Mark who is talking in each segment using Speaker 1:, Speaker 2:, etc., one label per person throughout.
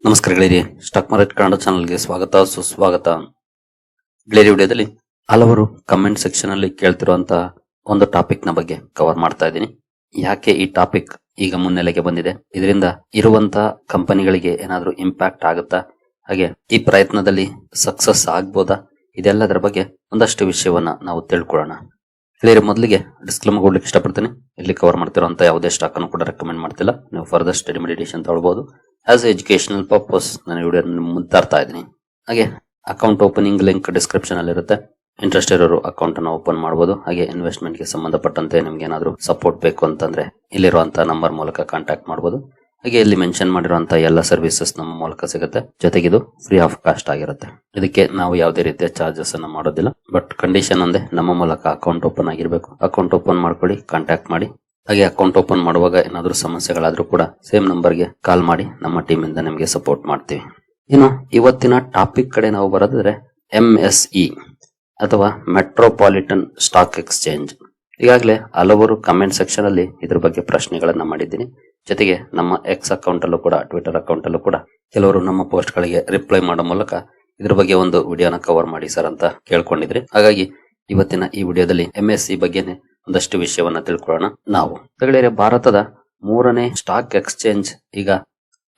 Speaker 1: ನಮಸ್ಕಾರ ಗೆಳೆಯರಿ, stock market Kannada ಚಾನಲ್ಗೆ ಸ್ವಾಗತ ಸುಸ್ವಾಗತ. ಗೆಳೆಯರಿ, ವಿಡಿಯೋದಲ್ಲಿ ಹಲವರು ಕಮೆಂಟ್ ಸೆಕ್ಷನ್ ಅಲ್ಲಿ ಕೇಳ್ತಿರುವಂತ ಒಂದು ಟಾಪಿಕ್ ನ ಬಗ್ಗೆ ಕವರ್ ಮಾಡ್ತಾ ಇದ್ದೀನಿ. ಯಾಕೆ ಈ ಟಾಪಿಕ್ ಈಗ ಮುನ್ನೆಲೆಗೆ ಬಂದಿದೆ, ಇದರಿಂದ ಇರುವಂತ ಕಂಪನಿಗಳಿಗೆ ಏನಾದ್ರೂ ಇಂಪ್ಯಾಕ್ಟ್ ಆಗುತ್ತಾ, ಹಾಗೆ ಈ ಪ್ರಯತ್ನದಲ್ಲಿ ಸಕ್ಸಸ್ ಆಗ್ಬೋದಾ, ಇದೆಲ್ಲದರ ಬಗ್ಗೆ ಒಂದಷ್ಟು ವಿಷಯವನ್ನ ನಾವು ತಿಳ್ಕೊಳ್ಳೋಣ. ಗೆಳೆಯರಿ, ಮೊದಲಿಗೆ ಡಿಸ್ಕ್ಲೇಮರ್ ಕೊಡ್ಲಿಕ್ಕೆ ಇಷ್ಟಪಡ್ತೀನಿ. ಇಲ್ಲಿ ಕವರ್ ಮಾಡ್ತಿರುವಂತ ಯಾವುದೇ ಸ್ಟಾಕ್ ಅನ್ನು ಕೂಡ ರೆಕಮೆಂಡ್ ಮಾಡ್ತಿಲ್ಲ. ನೀವು ಫರ್ದರ್ ಸ್ಟಡಿ ಮೆಡಿಟೇಷನ್ ತಗೊಳ್ಬಹುದು. ಆಸ್ ಎಜುಕೇಶನಲ್ ಪರ್ಪಸ್ ನಾನು ವಿಡಿಯೋ ಮುಂತಾರ್ತಾ ಇದ್ದೀನಿ. ಹಾಗೆ ಅಕೌಂಟ್ ಓಪನಿಂಗ್ ಲಿಂಕ್ ಡಿಸ್ಕ್ರಿಪ್ಷನ್ ಅಲ್ಲಿ ಇರುತ್ತೆ. ಇಂಟ್ರೆಸ್ಟ್ ಇರೋರು ಅಕೌಂಟ್ ಅನ್ನು ಓಪನ್ ಮಾಡಬಹುದು. ಹಾಗೆ ಇನ್ವೆಸ್ಟ್ಮೆಂಟ್ ಗೆ ಸಂಬಂಧಪಟ್ಟಂತೆ ನಿಮ್ಗೆ ಏನಾದ್ರು ಸಪೋರ್ಟ್ ಬೇಕು ಅಂತಂದ್ರೆ ಇಲ್ಲಿರುವಂತಹ ನಂಬರ್ ಮೂಲಕ ಕಾಂಟ್ಯಾಕ್ಟ್ ಮಾಡಬಹುದು. ಹಾಗೆ ಇಲ್ಲಿ ಮೆನ್ಷನ್ ಮಾಡಿರುವಂತಹ ಎಲ್ಲ ಸರ್ವಿಸಸ್ ನಮ್ಮ ಮೂಲಕ ಸಿಗುತ್ತೆ. ಜೊತೆಗೆ ಇದು ಫ್ರೀ ಆಫ್ ಕಾಸ್ಟ್ ಆಗಿರುತ್ತೆ. ಇದಕ್ಕೆ ನಾವು ಯಾವುದೇ ರೀತಿಯ ಚಾರ್ಜಸ್ ಅನ್ನ ಮಾಡೋದಿಲ್ಲ. ಬಟ್ ಕಂಡೀಷನ್ ಒಂದೇ, ನಮ್ಮ ಮೂಲಕ ಅಕೌಂಟ್ ಓಪನ್ ಆಗಿರ್ಬೇಕು. ಅಕೌಂಟ್ ಓಪನ್ ಮಾಡ್ಕೊಳ್ಳಿ, ಕಾಂಟ್ಯಾಕ್ಟ್ ಮಾಡಿ. ಹಾಗೆ ಅಕೌಂಟ್ ಓಪನ್ ಮಾಡುವಾಗ ಏನಾದ್ರೂ ಸಮಸ್ಯೆಗಳಾದ್ರೂ ಕೂಡ ಸೇಮ್ ನಂಬರ್ಗೆ ಕಾಲ್ ಮಾಡಿ, ನಮ್ಮ ಟೀಮ್ ಇಂದ ನಿಮಗೆ ಸಪೋರ್ಟ್ ಮಾಡ್ತೀವಿ. ಇನ್ನು ಇವತ್ತಿನ ಟಾಪಿಕ್ ಕಡೆ ನಾವು ಬರೋದಾದ್ರೆ MSE ಅಥವಾ ಮೆಟ್ರೋಪಾಲಿಟನ್ ಸ್ಟಾಕ್ ಎಕ್ಸ್ಚೇಂಜ್. ಈಗಾಗಲೇ ಹಲವರು ಕಮೆಂಟ್ ಸೆಕ್ಷನ್ ಅಲ್ಲಿ ಇದ್ರ ಬಗ್ಗೆ ಪ್ರಶ್ನೆಗಳನ್ನ ಮಾಡಿದ್ದೀನಿ. ಜೊತೆಗೆ ನಮ್ಮ ಎಕ್ಸ್ ಅಕೌಂಟ್ ಅಲ್ಲೂ ಕೂಡ, ಟ್ವಿಟರ್ ಅಕೌಂಟ್ ಅಲ್ಲೂ ಕೂಡ ಕೆಲವರು ನಮ್ಮ ಪೋಸ್ಟ್ ಗಳಿಗೆ ರಿಪ್ಲೈ ಮಾಡೋ ಮೂಲಕ ಇದ್ರ ಬಗ್ಗೆ ಒಂದು ವಿಡಿಯೋನ ಕವರ್ ಮಾಡಿ ಸರ್ ಅಂತ ಕೇಳ್ಕೊಂಡಿದ್ರಿ. ಹಾಗಾಗಿ ಇವತ್ತಿನ ಈ ವಿಡಿಯೋದಲ್ಲಿ MSE ಬಗ್ಗೆನೆ ಒಂದಷ್ಟು ವಿಷಯವನ್ನ ತಿಳ್ಕೊಳ್ಳೋಣ. ನಾವು ಗೆಳೆಯರೇ, ಭಾರತದ 3ನೇ ಸ್ಟಾಕ್ ಎಕ್ಸ್ಚೇಂಜ್ ಈಗ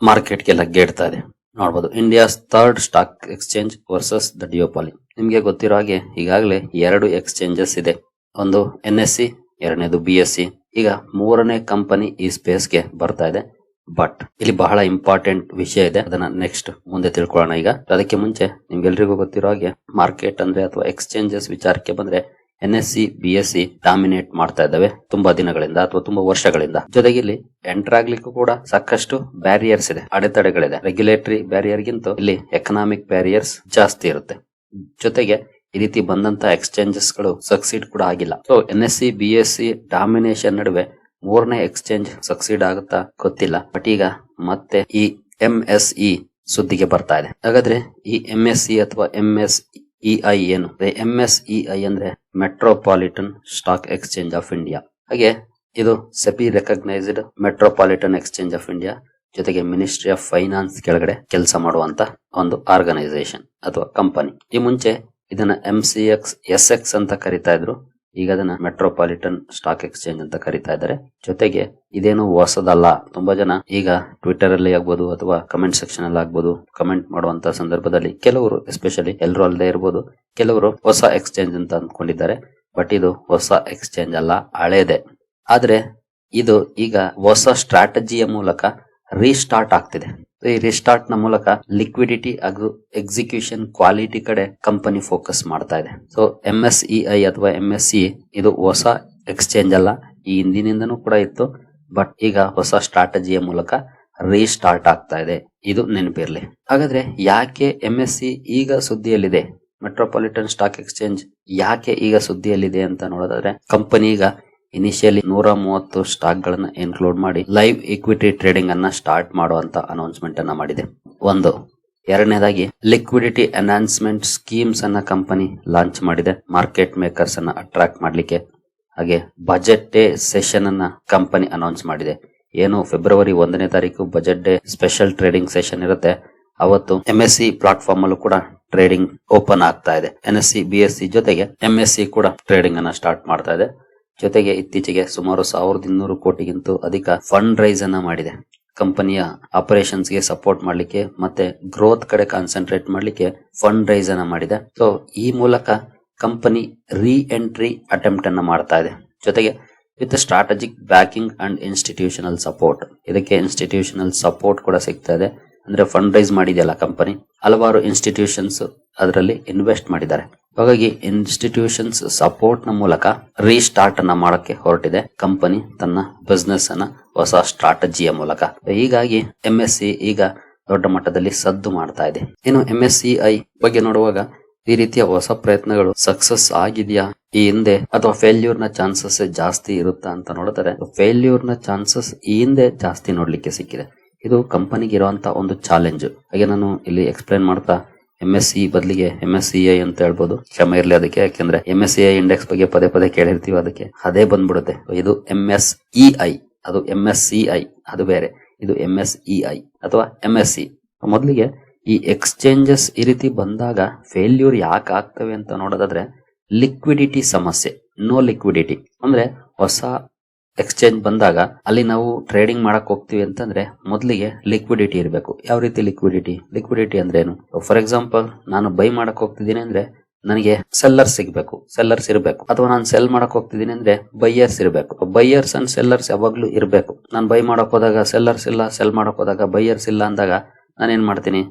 Speaker 1: ಮಾರ್ಕೆಟ್ಗೆ ಲಗ್ಗೆಡ್ತಾ ಇದೆ. ನೋಡಬಹುದು, India's 3rd stock exchange versus the duopoly. ನಿಮ್ಗೆ ಗೊತ್ತಿರೋ ಹಾಗೆ ಈಗಾಗಲೇ 2 ಎಕ್ಸ್ಚೇಂಜಸ್ ಇದೆ. ಒಂದು NSE, ಎರಡನೇದು BSE. ಈಗ 3ನೇ ಕಂಪನಿ ಈ ಸ್ಪೇಸ್ ಗೆ ಬರ್ತಾ ಇದೆ. ಬಟ್ ಇಲ್ಲಿ ಬಹಳ ಇಂಪಾರ್ಟೆಂಟ್ ವಿಷಯ ಇದೆ, ಅದನ್ನ ನೆಕ್ಸ್ಟ್ ಮುಂದೆ ತಿಳ್ಕೊಳ್ಳೋಣ. ಈಗ ಅದಕ್ಕೆ ಮುಂಚೆ ನಿಮ್ಗೆಲ್ರಿಗೂ ಗೊತ್ತಿರೋ ಹಾಗೆ ಮಾರ್ಕೆಟ್ ಅಂದ್ರೆ ಅಥವಾ ಎಕ್ಸ್ಚೇಂಜಸ್ ವಿಚಾರಕ್ಕೆ ಬಂದ್ರೆ NSE, BSE ಡಾಮಿನೇಟ್ ಮಾಡ್ತಾ ಇದ್ದಾವೆ ತುಂಬಾ ದಿನಗಳಿಂದ ಅಥವಾ ತುಂಬಾ ವರ್ಷಗಳಿಂದ. ಜೊತೆಗೆ ಇಲ್ಲಿ ಎಂಟರ್ ಆಗ್ಲಿಕ್ಕೂ ಕೂಡ ಸಾಕಷ್ಟು ಬ್ಯಾರಿಯರ್ಸ್ ಇದೆ, ಅಡೆತಡೆಗಳಿದೆ. ರೆಗ್ಯುಲೇಟರಿ ಬ್ಯಾರಿಯರ್ ಗಿಂತ ಇಲ್ಲಿ ಎಕನಾಮಿಕ್ ಬ್ಯಾರಿಯರ್ಸ್ ಜಾಸ್ತಿ ಇರುತ್ತೆ. ಜೊತೆಗೆ ಈ ರೀತಿ ಬಂದಂತ ಎಕ್ಸ್ಚೇಂಜಸ್ ಗಳು ಸಕ್ಸೀಡ್ ಕೂಡ ಆಗಿಲ್ಲ. ಸೊ NSE, BSE ಡಾಮಿನೇಷನ್ ನಡುವೆ 3ನೇ ಎಕ್ಸ್ಚೇಂಜ್ ಸಕ್ಸೀಡ್ ಆಗುತ್ತಾ ಗೊತ್ತಿಲ್ಲ. ಬಟ್ ಈಗ ಮತ್ತೆ ಈ MSE ಸುದ್ದಿಗೆ ಬರ್ತಾ ಇದೆ. ಹಾಗಾದ್ರೆ ಈ MSE ಅಥವಾ MSEI ಏನು? MSEI ಅಂದ್ರೆ metropolitan stock exchange of India. ಹಾಗೆ ಇದು SEBI recognised metropolitan exchange of India, ಜೊತೆಗೆ ಮಿನಿಸ್ಟ್ರಿ ಆಫ್ ಫೈನಾನ್ಸ್ ಕೆಳಗಡೆ ಕೆಲಸ ಮಾಡುವಂತ ಒಂದು ಆರ್ಗನೈಸೇಷನ್ ಅಥವಾ ಕಂಪನಿ. ಈ ಮುಂಚೆ ಇದನ್ನ SX ಅಂತ ಕರಿತಾ ಇದ್ರು. ಈಗ ಅದನ್ನ ಮೆಟ್ರೋಪಾಲಿಟನ್ ಸ್ಟಾಕ್ ಎಕ್ಸ್ಚೇಂಜ್ ಅಂತ ಕರಿತಾ ಇದ್ದಾರೆ. ಜೊತೆಗೆ ಇದೇನು ಹೊಸದಲ್ಲ. ತುಂಬಾ ಜನ ಈಗ ಟ್ವಿಟರ್ ಅಲ್ಲಿ ಆಗ್ಬೋದು ಅಥವಾ ಕಮೆಂಟ್ ಸೆಕ್ಷನ್ ಅಲ್ಲಿ ಆಗ್ಬೋದು ಕಮೆಂಟ್ ಮಾಡುವಂತ ಸಂದರ್ಭದಲ್ಲಿ ಕೆಲವರು, ಎಸ್ಪೆಷಲಿ ಎಲ್ಲರೂ ಅಲ್ಲದೆ ಇರ್ಬೋದು, ಕೆಲವರು ಹೊಸ ಎಕ್ಸ್ಚೇಂಜ್ ಅಂತ ಅಂದ್ಕೊಂಡಿದ್ದಾರೆ. ಬಟ್ ಇದು ಹೊಸ ಎಕ್ಸ್ಚೇಂಜ್ ಅಲ್ಲ, ಹಳೇದೆ. ಆದ್ರೆ ಇದು ಈಗ ಹೊಸ ಸ್ಟ್ರಾಟಜಿಯ ಮೂಲಕ ರೀಸ್ಟಾರ್ಟ್ ಆಗ್ತಿದೆ. ಈ ರಿಸ್ಟಾರ್ಟ್ ನ ಮೂಲಕ ಲಿಕ್ವಿಡಿಟಿ ಹಾಗೂ ಎಕ್ಸಿಕ್ಯೂಷನ್ ಕ್ವಾಲಿಟಿ ಕಡೆ ಕಂಪನಿ ಫೋಕಸ್ ಮಾಡ್ತಾ ಇದೆ. ಸೊ MSEI ಅಥವಾ MSE ಇದು ಹೊಸ ಎಕ್ಸ್ಚೇಂಜ್ ಅಲ್ಲ, ಈ ಹಿಂದಿನಿಂದನೂ ಕೂಡ ಇತ್ತು. ಬಟ್ ಈಗ ಹೊಸ ಸ್ಟ್ರಾಟಜಿಯ ಮೂಲಕ ರೀಸ್ಟಾರ್ಟ್ ಆಗ್ತಾ ಇದೆ, ಇದು ನೆನಪಿರ್ಲಿ. ಹಾಗಾದ್ರೆ ಯಾಕೆ MSE ಈಗ ಸುದ್ದಿಯಲ್ಲಿದೆ? ಮೆಟ್ರೋಪಾಲಿಟನ್ ಸ್ಟಾಕ್ ಎಕ್ಸ್ಚೇಂಜ್ ಯಾಕೆ ಈಗ ಸುದ್ದಿಯಲ್ಲಿದೆ ಅಂತ ನೋಡೋದಾದ್ರೆ, ಕಂಪನಿ ಈಗ ಇನಿಷಿಯಲಿ 130 ಸ್ಟಾಕ್ ಗಳನ್ನ ಇನ್ಕ್ಲೂಡ್ ಮಾಡಿ ಲೈವ್ ಇಕ್ವಿಟಿ ಟ್ರೇಡಿಂಗ್ ಅನ್ನ ಸ್ಟಾರ್ಟ್ ಮಾಡುವಂತ ಅನೌನ್ಸ್ಮೆಂಟ್ ಅನ್ನ ಮಾಡಿದೆ. ಒಂದು. ಎರಡನೇದಾಗಿ ಲಿಕ್ವಿಡಿಟಿ ಎನ್ಹಾನ್ಸ್ಮೆಂಟ್ ಸ್ಕೀಮ್ಸ್ ಅನ್ನ ಕಂಪನಿ ಲಾಂಚ್ ಮಾಡಿದೆ, ಮಾರ್ಕೆಟ್ ಮೇಕರ್ಸ್ ಅನ್ನ ಅಟ್ರಾಕ್ಟ್ ಮಾಡ್ಲಿಕ್ಕೆ. ಹಾಗೆ ಬಜೆಟ್ ಡೇ ಸೆಷನ್ ಅನ್ನ ಕಂಪನಿ ಅನೌನ್ಸ್ ಮಾಡಿದೆ. ಏನು ಫೆಬ್ರವರಿ 1ನೇ ತಾರೀಕು budget day special trading session ಇರುತ್ತೆ, ಅವತ್ತು MSE ಪ್ಲಾಟ್ಫಾರ್ಮ್ ಅಲ್ಲೂ ಕೂಡ ಟ್ರೇಡಿಂಗ್ ಓಪನ್ ಆಗ್ತಾ ಇದೆ. NSE, BSE ಜೊತೆಗೆ MSE ಕೂಡ ಟ್ರೇಡಿಂಗ್ ಅನ್ನ ಸ್ಟಾರ್ಟ್ ಮಾಡ್ತಾ ಇದೆ. ಜೊತೆಗೆ ಇತ್ತೀಚೆಗೆ ಸುಮಾರು 1200 ಕೋಟಿಗಿಂತ ಅಧಿಕ ಫಂಡ್ ರೈಸ್ ಅನ್ನ ಮಾಡಿದೆ. ಕಂಪನಿಯ ಆಪರೇಷನ್ಸ್ ಗೆ ಸಪೋರ್ಟ್ ಮಾಡ್ಲಿಕ್ಕೆ ಮತ್ತೆ ಗ್ರೋತ್ ಕಡೆ ಕಾನ್ಸಂಟ್ರೇಟ್ ಮಾಡ್ಲಿಕ್ಕೆ ಫಂಡ್ ರೈಸ್ ಅನ್ನ ಮಾಡಿದೆ. ಸೊ ಈ ಮೂಲಕ ಕಂಪನಿ ರೀ ಎಂಟ್ರಿ ಅಟೆಂಪ್ಟ್ ಅನ್ನ ಮಾಡ್ತಾ ಇದೆ. ಜೊತೆಗೆ with strategic backing and institutional support. ಇದಕ್ಕೆ ಇನ್ಸ್ಟಿಟ್ಯೂಷನಲ್ ಸಪೋರ್ಟ್ ಕೂಡ ಸಿಗ್ತಾ ಇದೆ. ಅಂದ್ರೆ ಫಂಡ್ ರೈಸ್ ಮಾಡಿದೆಯಲ್ಲ ಕಂಪನಿ, ಹಲವಾರು ಇನ್ಸ್ಟಿಟ್ಯೂಷನ್ಸ್ ಅದರಲ್ಲಿ ಇನ್ವೆಸ್ಟ್ ಮಾಡಿದ್ದಾರೆ. ಹಾಗಾಗಿ ಇನ್ಸ್ಟಿಟ್ಯೂಷನ್ಸ್ ಸಪೋರ್ಟ್ ನ ಮೂಲಕ ರೀಸ್ಟಾರ್ಟ್ ಅನ್ನ ಮಾಡಕ್ಕೆ ಹೊರಟಿದೆ ಕಂಪನಿ ತನ್ನ ಬಿಸ್ನೆಸ್ ಅನ್ನ ಹೊಸ ಸ್ಟ್ರಾಟಜಿಯ ಮೂಲಕ. ಹೀಗಾಗಿ MSE ಈಗ ದೊಡ್ಡ ಮಟ್ಟದಲ್ಲಿ ಸದ್ದು ಮಾಡ್ತಾ ಇದೆ. ಇನ್ನು MSEI ಬಗ್ಗೆ ನೋಡುವಾಗ ಈ ರೀತಿಯ ಹೊಸ ಪ್ರಯತ್ನಗಳು ಸಕ್ಸಸ್ ಆಗಿದೆಯಾ ಈ ಹಿಂದೆ, ಅಥವಾ ಫೇಲ್ಯೂರ್ ನ ಚಾನ್ಸಸ್ ಜಾಸ್ತಿ ಇರುತ್ತಾ ಅಂತ ನೋಡಿದರೆ, ಫೇಲ್ಯೂರ್ ನ ಚಾನ್ಸಸ್ ಈ ಹಿಂದೆ ಜಾಸ್ತಿ ನೋಡ್ಲಿಕ್ಕೆ ಸಿಕ್ಕಿದೆ. ಇದು ಕಂಪನಿಗೆ ಇರುವಂತ ಒಂದು ಚಾಲೆಂಜ್. ಹಾಗೆ ನಾನು ಇಲ್ಲಿ ಎಕ್ಸ್ಪ್ಲೈನ್ ಮಾಡ್ತಾ MSE ಬದಲಿಗೆ MSEI ಅಂತ ಹೇಳ್ಬೋದು, ಕ್ಷಮ ಇರ್ಲಿ ಅದಕ್ಕೆ. ಯಾಕೆಂದ್ರೆ MSCI ಇಂಡೆಕ್ಸ್ ಬಗ್ಗೆ ಪದೇ ಪದೇ ಕೇಳಿರ್ತೀವಿ, ಅದಕ್ಕೆ ಅದೇ ಬಂದ್ಬಿಡುತ್ತೆ. ಇದು MSEI, ಅದು MSCI ಅದು ಬೇರೆ, ಇದು MSEI ಅಥವಾ MSE. ಮೊದಲಿಗೆ ಈ ಎಕ್ಸ್ಚೇಂಜಸ್ ಈ ರೀತಿ ಬಂದಾಗ ಫೇಲ್ಯೂರ್ ಯಾಕೆ ಆಗ್ತವೆ ಅಂತ ನೋಡೋದಾದ್ರೆ ಲಿಕ್ವಿಡಿಟಿ ಸಮಸ್ಯೆ. ನೋ ಲಿಕ್ವಿಡಿಟಿ ಅಂದ್ರೆ ಹೊಸ ಎಕ್ಸ್ಚೇಂಜ್ ಬಂದಾಗ ಅಲ್ಲಿ ನಾವು ಟ್ರೇಡಿಂಗ್ ಮಾಡಕ್ ಹೋಗ್ತೀವಿ ಅಂತಂದ್ರೆ ಮೊದಲಿಗೆ ಲಿಕ್ವಿಡಿಟಿ ಇರಬೇಕು. ಯಾವ ರೀತಿ ಲಿಕ್ವಿಡಿಟಿ ಅಂದ್ರೆ ಏನು? ಫಾರ್ ಎಕ್ಸಾಂಪಲ್, ನಾನು ಬೈ ಮಾಡಕ್ ಹೋಗ್ತಿದ್ದೀನಿ ಅಂದ್ರೆ ನನಗೆ ಸೆಲ್ಲರ್ಸ್ ಸಿಗ್ಬೇಕು, ಸೆಲ್ಲರ್ಸ್ ಇರಬೇಕು. ಅಥವಾ ನಾನು ಸೆಲ್ ಮಾಡಕ್ ಹೋಗ್ತಿದ್ದೀನಿ ಅಂದ್ರೆ ಬೈಯರ್ಸ್ ಇರಬೇಕು. ಬೈಯರ್ಸ್ ಅಂಡ್ ಸೆಲ್ಲರ್ಸ್ ಯಾವಾಗ್ಲೂ ಇರಬೇಕು. ನಾನು ಬೈ ಮಾಡಕ್ ಹೋದಾಗ ಸೆಲ್ಲರ್ಸ್ ಇಲ್ಲ, ಸೆಲ್ ಮಾಡಕ್ ಹೋದಾಗ ಬೈಯರ್ಸ್ ಇಲ್ಲ ಅಂದಾಗ ನಾನೇನ್ ಮಾಡ್ತೀನಿ?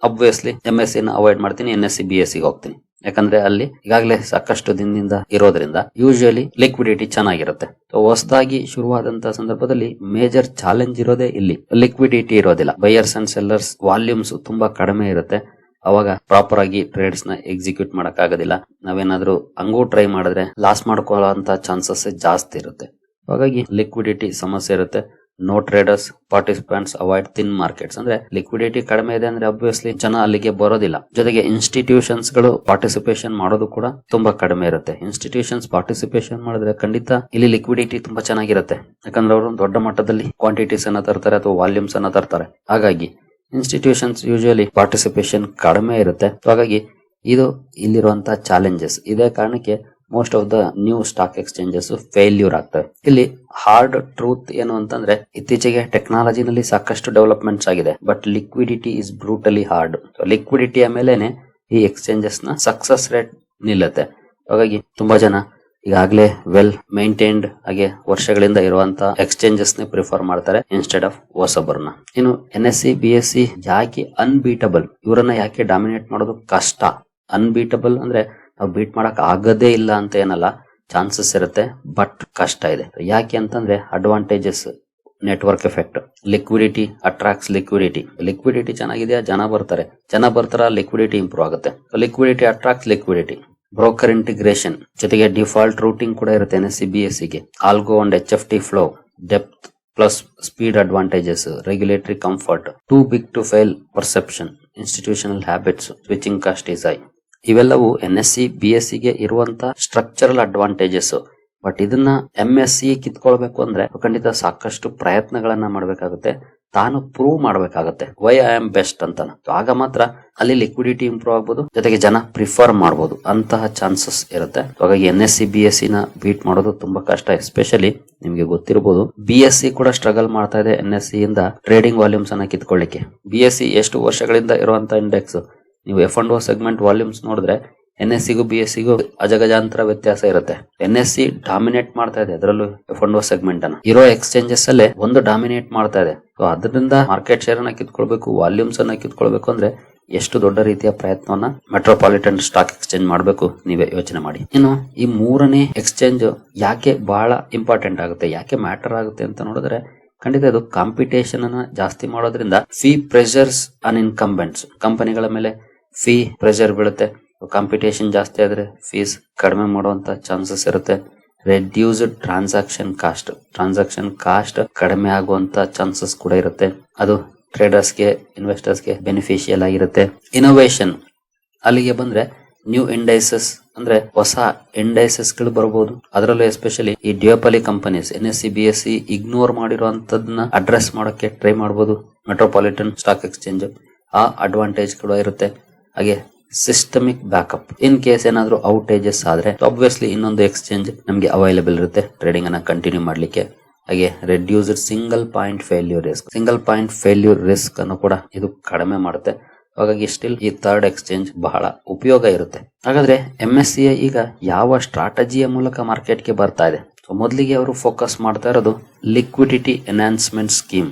Speaker 1: ಅಬ್ವಿಯಸ್ಲಿ MSc ನ ಅವಾಯ್ಡ್ ಮಾಡ್ತೀನಿ, NSE BSc ಗೆ ಹೋಗ್ತೀನಿ. ಯಾಕಂದ್ರೆ ಅಲ್ಲಿ ಈಗಾಗಲೇ ಸಾಕಷ್ಟು ದಿನದಿಂದ ಇರೋದ್ರಿಂದ ಯೂಶುವಲಿ ಲಿಕ್ವಿಡಿಟಿ ಚೆನ್ನಾಗಿರುತ್ತೆ. ಹೊಸದಾಗಿ ಶುರುವಾದಂತ ಸಂದರ್ಭದಲ್ಲಿ ಮೇಜರ್ ಚಾಲೆಂಜ್ ಇರೋದೇ ಇಲ್ಲಿ, ಲಿಕ್ವಿಡಿಟಿ ಇರೋದಿಲ್ಲ. ಬೈಯರ್ಸ್ ಅಂಡ್ ಸೆಲ್ಲರ್ಸ್ ವಾಲ್ಯೂಮ್ಸ್ ತುಂಬಾ ಕಡಿಮೆ ಇರುತ್ತೆ. ಅವಾಗ ಪ್ರಾಪರ್ ಆಗಿ ಟ್ರೇಡ್ಸ್ ನ ಎಕ್ಸಿಕ್ಯೂಟ್ ಮಾಡಕ್ ಆಗೋದಿಲ್ಲ. ನಾವೇನಾದ್ರೂ ಹಂಗೂ ಟ್ರೈ ಮಾಡಿದ್ರೆ ಲಾಸ್ ಮಾಡ್ಕೊಳ್ಳೋ ಚಾನ್ಸಸ್ ಜಾಸ್ತಿ ಇರುತ್ತೆ. ಹಾಗಾಗಿ ಲಿಕ್ವಿಡಿಟಿ ಸಮಸ್ಯೆ ಇರುತ್ತೆ. No traders participants avoid thin markets. ಅಂದ್ರೆ ಲಿಕ್ವಿಡಿಟಿ ಕಡಿಮೆ ಇದೆ ಅಂದ್ರೆ ಅಬ್ವಿಯಸ್ಲಿ ಜನ ಅಲ್ಲಿಗೆ ಬರೋದಿಲ್ಲ. ಜೊತೆಗೆ ಇನ್ಸ್ಟಿಟ್ಯೂಷನ್ಸ್ ಗಳು ಪಾರ್ಟಿಸಿಪೇಷನ್ ಮಾಡೋದು ಕೂಡ ತುಂಬಾ ಕಡಿಮೆ ಇರುತ್ತೆ. ಇನ್ಸ್ಟಿಟ್ಯೂಷನ್ಸ್ ಪಾರ್ಟಿಸಿಪೇಷನ್ ಮಾಡಿದ್ರೆ ಖಂಡಿತ ಇಲ್ಲಿ ಲಿಕ್ವಿಡಿಟಿ ತುಂಬಾ ಚೆನ್ನಾಗಿರುತ್ತೆ. ಯಾಕಂದ್ರೆ ಅವರು ದೊಡ್ಡ ಮಟ್ಟದಲ್ಲಿ ಕ್ವಾಂಟಿಟೀಸ್ ಅನ್ನ ತರ್ತಾರೆ ಅಥವಾ ವಾಲ್ಯೂಮ್ಸ್ ಅನ್ನ ತರ್ತಾರೆ. ಹಾಗಾಗಿ ಇನ್ಸ್ಟಿಟ್ಯೂಷನ್ಸ್ ಯೂಶುವಲಿ ಪಾರ್ಟಿಸಿಪೇಷನ್ ಕಡಿಮೆ ಇರುತ್ತೆ. ಹಾಗಾಗಿ ಇದು ಇಲ್ಲಿರುವಂತಹ ಚಾಲೆಂಜಸ್. ಇದೇ ಕಾರಣಕ್ಕೆ most of the new stock exchanges failure ಆಗ್ತವೆ. ಇಲ್ಲಿ ಹಾರ್ಡ್ ಟ್ರೂತ್ ಏನು ಅಂತಂದ್ರೆ ಇತ್ತೀಚೆಗೆ ಟೆಕ್ನಾಲಜಿನಲ್ಲಿ ಸಾಕಷ್ಟು ಡೆವಲಪ್ಮೆಂಟ್ಸ್ ಆಗಿದೆ, but liquidity is brutally hard. ಲಿಕ್ವಿಡಿಟಿಯ ಮೇಲೆನೆ ಈ ಎಕ್ಸ್ಚೇಂಜಸ್ ನ ಸಕ್ಸಸ್ ರೇಟ್ ನಿಲ್ಲುತ್ತೆ. ಹಾಗಾಗಿ ತುಂಬಾ ಜನ ಈಗಾಗಲೇ ವೆಲ್ ಮೈಂಟೈನ್ಡ್ ಹಾಗೆ ವರ್ಷಗಳಿಂದ ಇರುವಂತಹ ಎಕ್ಸ್ಚೇಂಜಸ್ ನೇ ಪ್ರಿಫರ್ ಮಾಡ್ತಾರೆ ಇನ್ಸ್ಟೆಡ್ ಆಫ್ ಹೊಸಬರ್ನ. ಇನ್ನು NSE BSc ಯಾಕೆ ಅನ್ಬೀಟಬಲ್? ಇವರನ್ನ ಯಾಕೆ ಡಾಮಿನೇಟ್ ಮಾಡೋದು ಕಷ್ಟ? ಅನ್ಬೀಟಬಲ್ ಅಂದ್ರೆ ನಾವು ಬೀಟ್ ಮಾಡಕ್ ಆಗದೇ ಇಲ್ಲ ಅಂತ ಏನಲ್ಲ, ಚಾನ್ಸಸ್ ಇರುತ್ತೆ, ಬಟ್ ಕಷ್ಟ ಇದೆ. ಯಾಕೆ ಅಂತಂದ್ರೆ advantages, network effect, liquidity attracts liquidity ಚೆನ್ನಾಗಿದೆಯಾ, ಜನ ಬರ್ತಾರ, ಲಿಕ್ವಿಡಿಟಿ ಇಂಪ್ರೂವ್ ಆಗುತ್ತೆ. Liquidity attracts liquidity. Broker integration ಜೊತೆಗೆ ಡಿಫಾಲ್ಟ್ ರೂಟಿಂಗ್ ಕೂಡ ಇರುತ್ತೆ NSE BSc ಗೆ. Algo and HFT flow, depth plus speed advantages, regulatory comfort, too big to fail perception, institutional habits, switching cost is high. ಇವೆಲ್ಲವೂ NSE BSc ಗೆ ಇರುವಂತ structural advantages. But ಇದನ್ನ MSc ಕಿತ್ಕೊಳ್ಬೇಕು ಅಂದ್ರೆ ಖಂಡಿತ ಸಾಕಷ್ಟು ಪ್ರಯತ್ನಗಳನ್ನ ಮಾಡ್ಬೇಕಾಗುತ್ತೆ, ತಾನು ಪ್ರೂವ್ ಮಾಡ್ಬೇಕಾಗತ್ತೆ ವೈ ಐ ಆಮ್ ಬೆಸ್ಟ್ ಅಂತ. ಆಗ ಮಾತ್ರ ಅಲ್ಲಿ ಲಿಕ್ವಿಡಿಟಿ ಇಂಪ್ರೂವ್ ಆಗ್ಬೋದು, ಜೊತೆಗೆ ಜನ ಪ್ರಿಫರ್ ಮಾಡಬಹುದು, ಅಂತಹ ಚಾನ್ಸಸ್ ಇರುತ್ತೆ. ಹಾಗಾಗಿ NSE BSc ನ ಬೀಟ್ ಮಾಡೋದು ತುಂಬಾ ಕಷ್ಟ. ಎಸ್ಪೆಷಲಿ ನಿಮ್ಗೆ ಗೊತ್ತಿರಬಹುದು, BSc ಕೂಡ ಸ್ಟ್ರಗಲ್ ಮಾಡ್ತಾ ಇದೆ NSE ಇಂದ ಟ್ರೇಡಿಂಗ್ ವಾಲ್ಯೂಮ್ಸ್ ಅನ್ನ ಕಿತ್ಕೊಳ್ಳಿಕ್ಕೆ. BSc ಎಷ್ಟು ವರ್ಷಗಳಿಂದ ಇರುವಂತ ಇಂಡೆಕ್ಸ್, ನೀವು F&O ಸೆಗ್ಮೆಂಟ್ ವಾಲ್ಯೂಮ್ಸ್ ನೋಡಿದ್ರೆ NSE ಗೂ BSc ಗೂ ಅಜಗಜಾಂತರ ವ್ಯತ್ಯಾಸ ಇರುತ್ತೆ. NSE ಡಾಮಿನೇಟ್ ಮಾಡ್ತಾ ಇದೆ, ಅದರಲ್ಲೂ F&O ಸೆಗ್ಮೆಂಟ್ ಅನ್ನ. ಇರೋ ಎಕ್ಸ್ಚೇಂಜಸ್ ಅಲ್ಲೇ ಒಂದು ಡಾಮಿನೇಟ್ ಮಾಡ್ತಾ ಇದೆ. ಸೊ ಅದರಿಂದ ಮಾರ್ಕೆಟ್ ಶೇರ್ ಅನ್ನ ಕಿತ್ಕೊಳ್ಬೇಕು, ವಾಲ್ಯೂಮ್ಸ್ ಅನ್ನ ಕಿತ್ಕೊಳ್ಬೇಕು ಅಂದ್ರೆ ಎಷ್ಟು ದೊಡ್ಡ ರೀತಿಯ ಪ್ರಯತ್ನವನ್ನ ಮೆಟ್ರೋಪಾಲಿಟನ್ ಸ್ಟಾಕ್ ಎಕ್ಸ್ಚೇಂಜ್ ಮಾಡಬೇಕು, ನೀವೇ ಯೋಚನೆ ಮಾಡಿ. ಇನ್ನು ಈ ಮೂರನೇ ಎಕ್ಸ್ಚೇಂಜ್ ಯಾಕೆ ಬಹಳ ಇಂಪಾರ್ಟೆಂಟ್ ಆಗುತ್ತೆ, ಯಾಕೆ ಮ್ಯಾಟರ್ ಆಗುತ್ತೆ ಅಂತ ನೋಡಿದ್ರೆ ಖಂಡಿತ ಇದು ಕಾಂಪಿಟೇಷನ್ ಅನ್ನ ಜಾಸ್ತಿ ಮಾಡೋದ್ರಿಂದ ಫೀ ಪ್ರೆಷರ್ಸ್ ಆನ್ ಇನ್ಕಂಬೆಂಟ್ಸ್, ಕಂಪನಿಗಳ ಮೇಲೆ ಫೀ ಪ್ರೆಷರ್ ಬೀಳುತ್ತೆ. ಕಾಂಪಿಟೇಷನ್ ಜಾಸ್ತಿ ಆದ್ರೆ ಫೀಸ್ ಕಡಿಮೆ ಮಾಡುವಂತ ಚಾನ್ಸಸ್ ಇರುತ್ತೆ. ರೆಡ್ಯೂಸ್ಡ್ ಟ್ರಾನ್ಸಾಕ್ಷನ್ ಕಾಸ್ಟ್ ಕಡಿಮೆ ಆಗುವಂತ ಚಾನ್ಸಸ್ ಕೂಡ ಇರುತ್ತೆ. ಅದು ಟ್ರೇಡರ್ಸ್ಗೆ, ಇನ್ವೆಸ್ಟರ್ಸ್ಗೆ ಬೆನಿಫಿಷಿಯಲ್ ಆಗಿರುತ್ತೆ. ಇನೋವೇಷನ್ ಅಲ್ಲಿಗೆ ಬಂದ್ರೆ ನ್ಯೂ ಇಂಡೈಸಸ್ ಅಂದ್ರೆ ಹೊಸ ಇಂಡೈಸಸ್ ಗಳು ಬರಬಹುದು. ಅದರಲ್ಲೂ ಎಸ್ಪೆಷಲಿ ಈ duopoly companies NSE BSc ignore ಮಾಡಿರುವಂತದನ್ನ ಅಡ್ರೆಸ್ ಮಾಡೋಕೆ ಟ್ರೈ ಮಾಡಬಹುದು ಮೆಟ್ರೋಪಾಲಿಟನ್ ಸ್ಟಾಕ್ ಎಕ್ಸ್ಚೇಂಜ್. ಆ ಅಡ್ವಾಂಟೇಜ್ ಕೂಡ ಇರುತ್ತೆ. ಹಾಗೆ ಸಿಸ್ಟಮಿಕ್ ಬ್ಯಾಕಪ್, ಇನ್ ಕೇಸ್ ಏನಾದ್ರೂ ಔಟೇಜಸ್ ಆದ್ರೆ ಆಬ್ವಿಯಸ್ಲಿ ಇನ್ನೊಂದು ಎಕ್ಸ್ಚೇಂಜ್ ನಮಗೆ ಅವೈಲೇಬಲ್ ಇರುತ್ತೆ ಟ್ರೇಡಿಂಗ್ ಅನ್ನ ಕಂಟಿನ್ಯೂ ಮಾಡ್ಲಿಕ್ಕೆ. ಹಾಗೆ reduced single point failure risk ಅನ್ನು ಕೂಡ ಇದು ಕಡಿಮೆ ಮಾಡುತ್ತೆ. ಹಾಗಾಗಿ ಸ್ಟಿಲ್ ಈ ಥರ್ಡ್ ಎಕ್ಸ್ಚೇಂಜ್ ಬಹಳ ಉಪಯೋಗ ಇರುತ್ತೆ. ಹಾಗಾದ್ರೆ MSCI ಈಗ ಯಾವ ಸ್ಟ್ರಾಟಜಿಯ ಮೂಲಕ ಮಾರ್ಕೆಟ್ಗೆ ಬರ್ತಾ ಇದೆ? ಸೊ ಮೊದಲಿಗೆ ಅವರು ಫೋಕಸ್ ಮಾಡ್ತಾ ಇರೋದು liquidity enhancement scheme.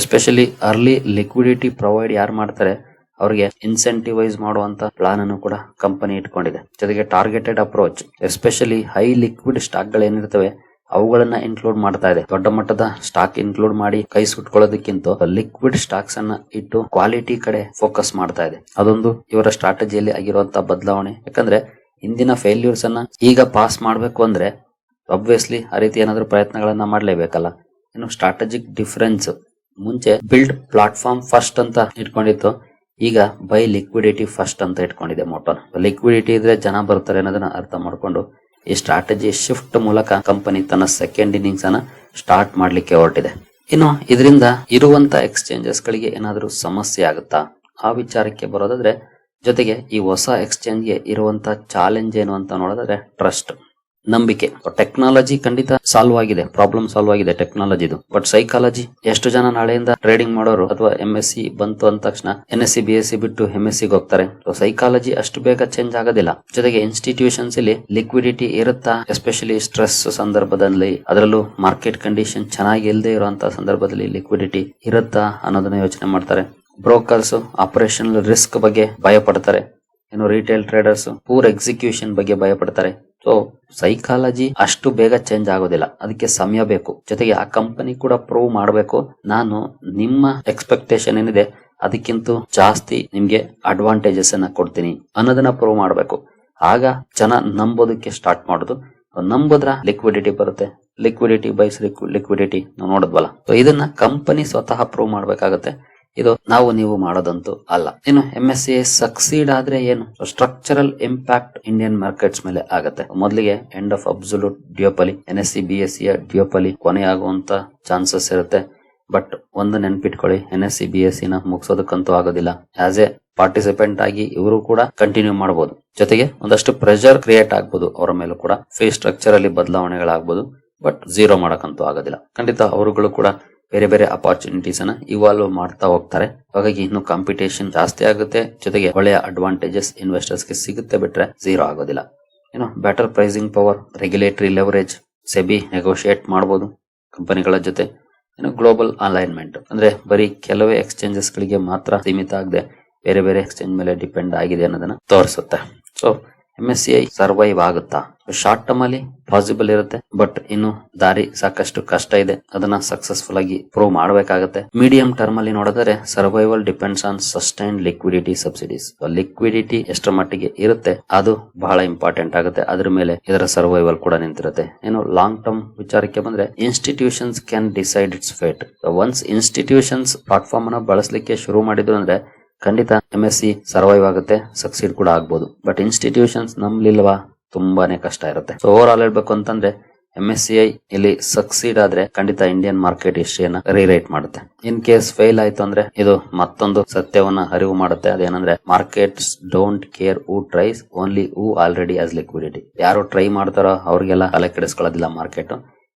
Speaker 1: Especially early liquidity provide ಯಾರು ಮಾಡ್ತಾರೆ ಅವರಿಗೆ ಇನ್ಸೆಂಟಿವೈಸ್ ಮಾಡುವಂತ ಪ್ಲಾನ್ ಅನ್ನು ಕೂಡ ಕಂಪನಿ ಇಟ್ಕೊಂಡಿದೆ. ಜೊತೆಗೆ targeted approach, especially high liquid stock ಗಳು ಏನಿರ್ತವೆ ಅವುಗಳನ್ನ ಇನ್ಕ್ಲೂಡ್ ಮಾಡ್ತಾ ಇದೆ. ದೊಡ್ಡ ಮಟ್ಟದ ಸ್ಟಾಕ್ ಇನ್ಕ್ಲೂಡ್ ಮಾಡಿ ಕೈ ಸುಟ್ಕೊಳ್ಳೋದಕ್ಕಿಂತ ಲಿಕ್ವಿಡ್ ಸ್ಟಾಕ್ಸ್ ಅನ್ನ ಇಟ್ಟು ಕ್ವಾಲಿಟಿ ಕಡೆ ಫೋಕಸ್ ಮಾಡ್ತಾ ಇದೆ. ಅದೊಂದು ಇವರ ಸ್ಟ್ರಾಟಜಿಯಲ್ಲಿ ಆಗಿರುವಂತಹ ಬದಲಾವಣೆ. ಯಾಕಂದ್ರೆ ಹಿಂದಿನ ಫೇಲ್ಯೂರ್ಸ್ ಅನ್ನ ಈಗ ಪಾಸ್ ಮಾಡ್ಬೇಕು ಅಂದ್ರೆ ಆಬ್ವಿಯಸ್ಲಿ ಆ ರೀತಿ ಏನಾದ್ರೂ ಪ್ರಯತ್ನಗಳನ್ನ ಮಾಡ್ಲೇಬೇಕಲ್ಲ. ಇನ್ನು ಸ್ಟ್ರಾಟಜಿಕ್ ಡಿಫರೆನ್ಸ್, ಮುಂಚೆ ಬಿಲ್ಡ್ ಪ್ಲಾಟ್ಫಾರ್ಮ್ ಫಸ್ಟ್ ಅಂತ ಇಟ್ಕೊಂಡಿತ್ತು, ಈಗ ಬೈ ಲಿಕ್ವಿಡಿಟಿ ಫಸ್ಟ್ ಅಂತ ಇಟ್ಕೊಂಡಿದೆ ಮೋಟೋ. ಲಿಕ್ವಿಡಿಟಿ ಇದ್ರೆ ಜನ ಬರ್ತಾರೆ ಅನ್ನೋದನ್ನ ಅರ್ಥ ಮಾಡ್ಕೊಂಡು ಈ ಸ್ಟ್ರಾಟಜಿ ಶಿಫ್ಟ್ ಮೂಲಕ ಕಂಪನಿ ತನ್ನ ಸೆಕೆಂಡ್ ಇನ್ನಿಂಗ್ಸ್ ಅನ್ನ ಸ್ಟಾರ್ಟ್ ಮಾಡ್ಲಿಕ್ಕೆ ಹೊರಟಿದೆ. ಇನ್ನು ಇದರಿಂದ ಇರುವಂತ ಎಕ್ಸ್ಚೇಂಜಸ್ ಗಳಿಗೆ ಏನಾದರೂ ಸಮಸ್ಯೆ ಆಗುತ್ತಾ ಆ ವಿಚಾರಕ್ಕೆ ಬರೋದಾದ್ರೆ, ಜೊತೆಗೆ ಈ ಹೊಸ ಎಕ್ಸ್ಚೇಂಜ್ ಗೆ ಇರುವಂತ ಚಾಲೆಂಜ್ ಏನು ಅಂತ ನೋಡೋದಾದ್ರೆ ಟ್ರಸ್ಟ್, ನಂಬಿಕೆ. ಟೆಕ್ನಾಲಜಿ ಖಂಡಿತ ಸಾಲ್ವ್ ಆಗಿದೆ, ಪ್ರಾಬ್ಲಮ್ ಸಾಲ್ವ್ ಆಗಿದೆ ಟೆಕ್ನಾಲಜಿದು. ಬಟ್ ಸೈಕಾಲಜಿ, ಎಷ್ಟು ಜನ ನಾಳೆಯಿಂದ ಟ್ರೇಡಿಂಗ್ ಮಾಡೋರು ಅಥವಾ MSc ಬಂತು ಅಂದ ತಕ್ಷಣ NSc BSc ಬಿಟ್ಟು MSc ಗೆ ಹೋಗ್ತಾರೆ. ಸೈಕಾಲಜಿ ಅಷ್ಟು ಬೇಗ ಚೇಂಜ್ ಆಗೋದಿಲ್ಲ. ಜೊತೆಗೆ ಇನ್ಸ್ಟಿಟ್ಯೂಷನ್ಸ್ ಇಲ್ಲಿ ಲಿಕ್ವಿಡಿಟಿ ಇರುತ್ತಾ, ಎಸ್ಪೆಷಲಿ ಸ್ಟ್ರೆಸ್ ಸಂದರ್ಭದಲ್ಲಿ, ಅದರಲ್ಲೂ ಮಾರ್ಕೆಟ್ ಕಂಡೀಷನ್ ಚೆನ್ನಾಗಿ ಇಲ್ಲದೆ ಇರುವಂತಹ ಸಂದರ್ಭದಲ್ಲಿ ಲಿಕ್ವಿಡಿಟಿ ಇರುತ್ತಾ ಅನ್ನೋದನ್ನ ಯೋಚನೆ ಮಾಡ್ತಾರೆ. ಬ್ರೋಕರ್ಸ್ ಆಪರೇಷನಲ್ ರಿಸ್ಕ್ ಬಗ್ಗೆ ಭಯ ಪಡ್ತಾರೆ. ಇನ್ನು ರಿಟೇಲ್ ಟ್ರೇಡರ್ಸ್ ಪೂರ್ ಎಕ್ಸಿಕ್ಯೂಷನ್ ಬಗ್ಗೆ ಭಯ ಪಡ್ತಾರೆ. ಸೊ ಸೈಕಾಲಜಿ ಅಷ್ಟು ಬೇಗ ಚೇಂಜ್ ಆಗೋದಿಲ್ಲ, ಅದಕ್ಕೆ ಸಮಯ ಬೇಕು. ಜೊತೆಗೆ ಆ ಕಂಪನಿ ಕೂಡ ಪ್ರೂವ್ ಮಾಡಬೇಕು, ನಾನು ನಿಮ್ಮ ಎಕ್ಸ್ಪೆಕ್ಟೇಷನ್ ಏನಿದೆ ಅದಕ್ಕಿಂತ ಜಾಸ್ತಿ ನಿಮ್ಗೆ ಅಡ್ವಾಂಟೇಜಸ್ ಅನ್ನ ಕೊಡ್ತೀನಿ ಅನ್ನೋದನ್ನ ಪ್ರೂವ್ ಮಾಡಬೇಕು. ಆಗ ಜನ ನಂಬೋದಕ್ಕೆ ಸ್ಟಾರ್ಟ್ ಮಾಡೋದು. ನಂಬುದ್ರ ಲಿಕ್ವಿಡಿಟಿ ಬರುತ್ತೆ. ಲಿಕ್ವಿಡಿಟಿ ಬೈಸ್ ಲಿಕ್ವಿಡಿಟಿ ನಾವು ನೋಡಿದ್ವಲ್ಲ. ಸೊ ಇದನ್ನ ಕಂಪನಿ ಸ್ವತಃ ಪ್ರೂವ್ ಮಾಡ್ಬೇಕಾಗತ್ತೆ. ಇದು ನಾವು ನೀವು ಮಾಡೋದಂತೂ ಅಲ್ಲ. ಇನ್ನು MSCI ಸಕ್ಸೀಡ್ ಆದ್ರೆ ಏನು, ಸ್ಟ್ರಕ್ಚರಲ್ ಇಂಪ್ಯಾಕ್ಟ್ ಇಂಡಿಯನ್ ಮಾರ್ಕೆಟ್ಸ್ ಮೇಲೆ ಆಗತ್ತೆ. ಮೊದಲಿಗೆ end of absolute duopoly, NSC BSc duopoly ಕೊನೆಯಾಗುವಂತ ಚಾನ್ಸಸ್ ಇರುತ್ತೆ. ಬಟ್ ಒಂದು ನೆನ್ಪಿಟ್ಕೊಳ್ಳಿ, NSC BSc ನ ಮುಗಿಸೋದಕ್ಕಂತೂ ಆಗೋದಿಲ್ಲ. ಆಸ್ ಎ ಪಾರ್ಟಿಸಿಪೆಂಟ್ ಆಗಿ ಇವರು ಕೂಡ ಕಂಟಿನ್ಯೂ ಮಾಡಬಹುದು. ಜೊತೆಗೆ ಒಂದಷ್ಟು ಪ್ರೆಷರ್ ಕ್ರಿಯೇಟ್ ಆಗ್ಬೋದು ಅವರ ಮೇಲೂ ಕೂಡ, ಫೀ ಸ್ಟ್ರಕ್ಚರ್ ಅಲ್ಲಿ ಬದಲಾವಣೆಗಳಾಗಬಹುದು. ಬಟ್ ಝೀರೋ ಮಾಡಕ್ಕಂತೂ ಆಗೋದಿಲ್ಲ. ಖಂಡಿತ ಅವರುಗಳು ಕೂಡ ಬೇರೆ ಬೇರೆ ಅಪಾರ್ಚುನಿಟೀಸ್ ಅನ್ನ ಇವಾಲ್ವ್ ಮಾಡ್ತಾ ಹೋಗ್ತಾರೆ. ಹಾಗಾಗಿ ಇನ್ನು ಕಾಂಪಿಟೇಷನ್ ಜಾಸ್ತಿ ಆಗುತ್ತೆ. ಜೊತೆಗೆ ಒಳ್ಳೆಯ ಅಡ್ವಾಂಟೇಜಸ್ ಇನ್ವೆಸ್ಟರ್ಸ್ ಗೆ ಸಿಗುತ್ತೆ, ಬಿಟ್ರೆ ಝೀರೋ ಆಗೋದಿಲ್ಲ. ಏನು better pricing power, regulatory leverage, SEBI negotiate ಮಾಡಬಹುದು ಕಂಪನಿಗಳ ಜೊತೆ. ಏನು ಗ್ಲೋಬಲ್ ಅಲೈನ್ಮೆಂಟ್ ಅಂದ್ರೆ ಬರೀ ಕೆಲವೇ ಎಕ್ಸ್ಚೇಂಜಸ್ ಗಳಿಗೆ ಮಾತ್ರ ಸೀಮಿತ ಆಗದೆ ಬೇರೆ ಬೇರೆ ಎಕ್ಸ್ಚೇಂಜ್ ಮೇಲೆ ಡಿಪೆಂಡ್ ಆಗಿದೆ ಅನ್ನೋದನ್ನ ತೋರಿಸುತ್ತೆ. ಸೊ MSCI ಸರ್ವೈವ್ ಆಗುತ್ತಾ? ಶಾರ್ಟ್ ಟರ್ಮ್ ಅಲ್ಲಿ ಪಾಸಿಬಲ್ ಇರುತ್ತೆ, ಬಟ್ ಇನ್ನು ದಾರಿ ಸಾಕಷ್ಟು ಕಷ್ಟ ಇದೆ. ಅದನ್ನ ಸಕ್ಸಸ್ಫುಲ್ ಆಗಿ ಪ್ರೂವ್ ಮಾಡಬೇಕಾಗುತ್ತೆ. ಮೀಡಿಯಂ ಟರ್ಮ್ ಅಲ್ಲಿ ನೋಡಿದ್ರೆ survival depends on sustain liquidity subsidies. Liquidity ಎಷ್ಟರ ಮಟ್ಟಿಗೆ ಇರುತ್ತೆ ಅದು ಬಹಳ ಇಂಪಾರ್ಟೆಂಟ್ ಆಗುತ್ತೆ. ಅದ್ರ ಮೇಲೆ ಇದರ ಸರ್ವೈವಲ್ ಕೂಡ ನಿಂತಿರುತ್ತೆ. ಏನು ಲಾಂಗ್ ಟರ್ಮ್ ವಿಚಾರಕ್ಕೆ ಬಂದ್ರೆ, institutions can decide it's fate. Once institutions platform ಅನ್ನ ಬಳಸಲಿಕ್ಕೆ ಶುರು ಮಾಡಿದ್ರು ಅಂದ್ರೆ ಖಂಡಿತ MSC ಸರ್ವೈವ್ ಆಗುತ್ತೆ, ಸಕ್ಸೀಡ್ ಕೂಡ ಆಗ್ಬೋದು. ಬಟ್ ಇನ್ಸ್ಟಿಟ್ಯೂಷನ್ಸ್ ನಂಬಲಿಲ್ವಾ, ತುಂಬಾನೇ ಕಷ್ಟ ಇರುತ್ತೆ. ಸೊ ಓವರ್ ಆಲ್ ಹೇಳ್ಬೇಕು ಅಂತಂದ್ರೆ MSCI ಇಲ್ಲಿ ಸಕ್ಸೀಡ್ ಆದ್ರೆ ಖಂಡಿತ ಇಂಡಿಯನ್ ಮಾರ್ಕೆಟ್ ಹಿಸ್ಟ್ರಿಯನ್ನ ರೀರೈಟ್ ಮಾಡುತ್ತೆ. ಇನ್ ಕೇಸ್ ಫೇಲ್ ಆಯ್ತು ಅಂದ್ರೆ ಇದು ಮತ್ತೊಂದು ಸತ್ಯವನ್ನ ಅರಿವು ಮಾಡುತ್ತೆ. ಅದೇನಂದ್ರೆ markets don't care who tries, only who already has liquidity. ಯಾರು ಟ್ರೈ ಮಾಡ್ತಾರೋ ಅವ್ರಿಗೆಲ್ಲ ತಲೆ ಕೆಡಿಸ್ಕೊಳ್ಳೋದಿಲ್ಲ ಮಾರ್ಕೆಟ್.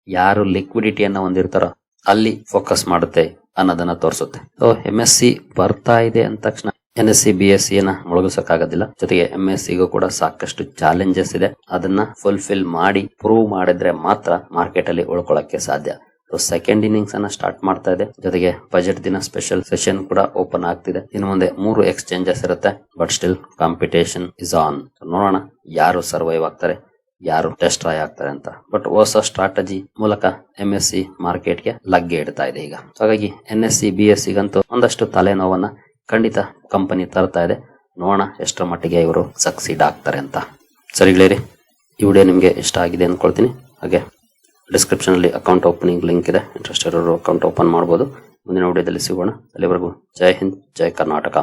Speaker 1: ಯಾರು ಲಿಕ್ವಿಡಿಟಿಯನ್ನ ಹೊಂದಿರ್ತಾರೋ ಅಲ್ಲಿ ಫೋಕಸ್ ಮಾಡುತ್ತೆ ಅನ್ನೋದನ್ನ ತೋರಿಸುತ್ತೆ. ಸೊ MSC ಬರ್ತಾ ಇದೆ ಅಂದ ತಕ್ಷಣ NSC BSc ನ ಮುಳುಗಿಸಕ್ಕಾಗೋದಿಲ್ಲ. ಜೊತೆಗೆ MSc ಗೂ ಕೂಡ ಸಾಕಷ್ಟು ಚಾಲೆಂಜಸ್ ಇದೆ. ಅದನ್ನ ಫುಲ್ಫಿಲ್ ಮಾಡಿ ಪ್ರೂವ್ ಮಾಡಿದ್ರೆ ಮಾತ್ರ ಮಾರ್ಕೆಟ್ ಅಲ್ಲಿ ಉಳ್ಕೊಳ್ಳಕ್ಕೆ ಸಾಧ್ಯ. ಸೊ ಸೆಕೆಂಡ್ ಇನ್ನಿಂಗ್ಸ್ ಅನ್ನ ಸ್ಟಾರ್ಟ್ ಮಾಡ್ತಾ ಇದೆ. ಜೊತೆಗೆ ಬಜೆಟ್ ದಿನ ಸ್ಪೆಷಲ್ ಸೆಷನ್ ಕೂಡ ಓಪನ್ ಆಗ್ತಿದೆ. ಇನ್ನು ಮುಂದೆ 3 ಎಕ್ಸ್ಚೇಂಜಸ್ ಇರುತ್ತೆ. But still competition is on. ನೋಡೋಣ ಯಾರು ಸರ್ವೈವ್ ಆಗ್ತಾರೆ, ಯಾರು ಡೆಸ್ಟ್ರಾಯ್ ಆಗ್ತಾರೆ ಅಂತ. ಬಟ್ ಹೊಸ ಸ್ಟ್ರಾಟಜಿ ಮೂಲಕ MSC ಮಾರ್ಕೆಟ್ಗೆ ಲಗ್ಗೆ ಇಡ್ತಾ ಇದೆ ಈಗ. ಹಾಗಾಗಿ NSC BSc ಗಂತೂ ಒಂದಷ್ಟು ತಲೆನೋವನ್ನ ಖಂಡಿತ ಕಂಪನಿ ತರ್ತಾ ಇದೆ. ನೋಡೋಣ ಎಷ್ಟರ ಮಟ್ಟಿಗೆ ಇವರು ಸಕ್ಸೀಡ್ ಆಗ್ತಾರೆ ಅಂತ. ಸರಿ ಗೆಳೆಯರಿ, ಈ ವಿಡಿಯೋ ನಿಮಗೆ ಇಷ್ಟ ಆಗಿದೆ ಅನ್ಕೊಳ್ತೀನಿ. ಹಾಗೆ ಡಿಸ್ಕ್ರಿಪ್ಷನ್ ಅಲ್ಲಿ ಅಕೌಂಟ್ ಓಪನಿಂಗ್ ಲಿಂಕ್ ಇದೆ, ಇಂಟ್ರೆಸ್ಟ್ ಇರೋರು ಅಕೌಂಟ್ ಓಪನ್ ಮಾಡಬಹುದು. ಮುಂದಿನ ವಿಡಿಯೋದಲ್ಲಿ ಸಿಗೋಣ. ಅಲ್ಲಿವರೆಗೂ ಜೈ ಹಿಂದ್, ಜೈ ಕರ್ನಾಟಕ.